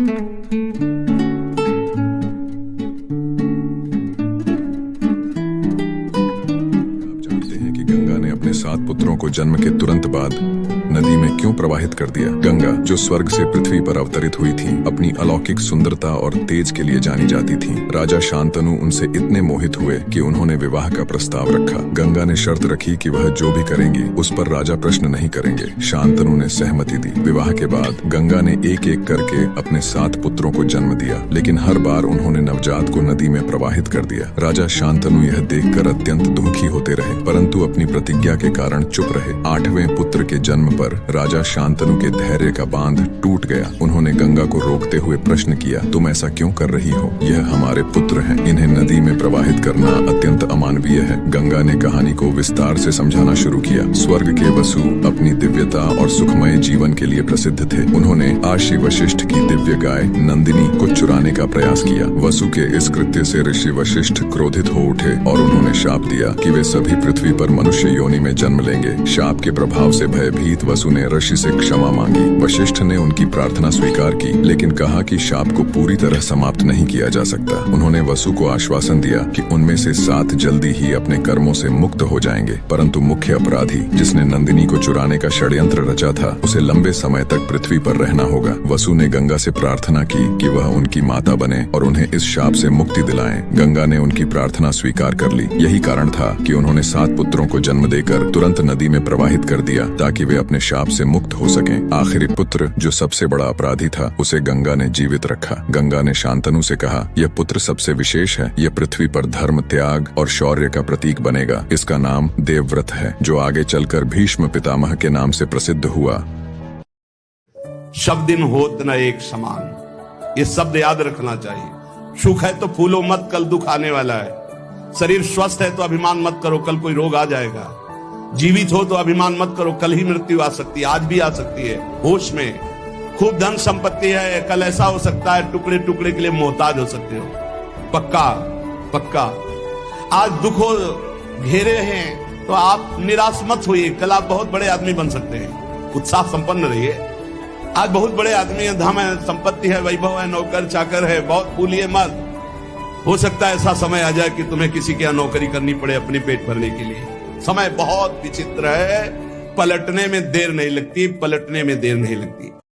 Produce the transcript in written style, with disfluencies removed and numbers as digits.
जानते हैं कि गंगा ने अपने 7 पुत्रों को जन्म के तुरंत बाद नदी में क्यों प्रवाहित कर दिया। गंगा, जो स्वर्ग से पृथ्वी पर अवतरित हुई थी, अपनी अलौकिक सुंदरता और तेज के लिए जानी जाती थी। राजा शांतनु उनसे इतने मोहित हुए कि उन्होंने विवाह का प्रस्ताव रखा। गंगा ने शर्त रखी कि वह जो भी करेंगी उस पर राजा प्रश्न नहीं करेंगे। शांतनु ने सहमति दी। विवाह के बाद गंगा ने एक एक करके अपने 7 पुत्रों को जन्म दिया, लेकिन हर बार उन्होंने नवजात को नदी में प्रवाहित कर दिया। राजा शांतनु यह देखकर अत्यंत दुखी होते रहे, परंतु अपनी प्रतिज्ञा के कारण चुप रहे। 8वें पुत्र के जन्म पर राजा शांतनु के धैर्य का बांध टूट गया। उन्होंने गंगा को रोकते हुए प्रश्न किया, तुम ऐसा क्यों कर रही हो? यह हमारे पुत्र हैं, इन्हें नदी में प्रवाहित करना अत्यंत अमानवीय है। गंगा ने कहानी को विस्तार से समझाना शुरू किया। स्वर्ग के वसु अपनी दिव्यता और सुखमय जीवन के लिए प्रसिद्ध थे। उन्होंने आशी वशिष्ठ की दिव्य गाय नंदिनी को चुराने का प्रयास किया। वसु के इस कृत्य से ऋषि वशिष्ठ क्रोधित हो उठे और उन्होंने शाप दिया कि वे सभी पृथ्वी पर मनुष्य योनि में जन्म लेंगे। शाप के प्रभाव से भयभीत वसु ने ऋषि से क्षमा मांगी। वशिष्ठ ने उनकी प्रार्थना स्वीकार की, लेकिन कहा कि शाप को पूरी तरह समाप्त नहीं किया जा सकता। उन्होंने वसु को आश्वासन दिया कि उनमें से 7 जल्दी ही अपने कर्मों से मुक्त हो जाएंगे, परंतु मुख्य अपराधी जिसने नंदिनी को चुराने का षड्यंत्र रचा था, उसे लंबे समय तक पृथ्वी पर रहना होगा। वसु ने गंगा से प्रार्थना की कि वह उनकी माता बने और उन्हें इस शाप से मुक्ति दिलाएं। गंगा ने उनकी प्रार्थना स्वीकार कर ली। यही कारण था कि उन्होंने 7 पुत्रों को जन्म देकर तुरंत नदी में प्रवाहित कर दिया, ताकि वे अपने शाप से मुक्त हो सकें। आखिरी पुत्र, जो सबसे बड़ा अपराधी था, उसे गंगा ने जीवित रखा। गंगा ने शांतनु से कहा, यह पुत्र सबसे विशेष है। यह पृथ्वी पर धर्म, त्याग और शौर्य का प्रतीक बनेगा। इसका नाम देवव्रत है, जो आगे चलकर भीष्म पितामह के नाम से प्रसिद्ध हुआ। शब्द दिन होत न एक समान, ये शब्द याद रखना चाहिए। सुख है तो फूलो मत, कल दुख आने वाला है। शरीर स्वस्थ है तो अभिमान मत करो, कल कोई रोग आ जाएगा। जीवित हो तो अभिमान मत करो, कल ही मृत्यु आ सकती है, आज भी आ सकती है। होश में खूब धन संपत्ति है, कल ऐसा हो सकता है टुकड़े टुकड़े के लिए मोहताज हो सकते हो। पक्का पक्का आज दुख घेरे हैं तो आप निराश मत होइए, कल आप बहुत बड़े आदमी बन सकते हैं। उत्साह संपन्न रहिए। आज बहुत बड़े आदमी है, धन है, संपत्ति है, वैभव है, नौकर चाकर है, बहुत भूलिए मत। हो सकता है ऐसा समय आ जाए कि तुम्हें किसी की नौकरी करनी पड़े अपनी पेट भरने के लिए। समय बहुत विचित्र है, पलटने में देर नहीं लगती, पलटने में देर नहीं लगती।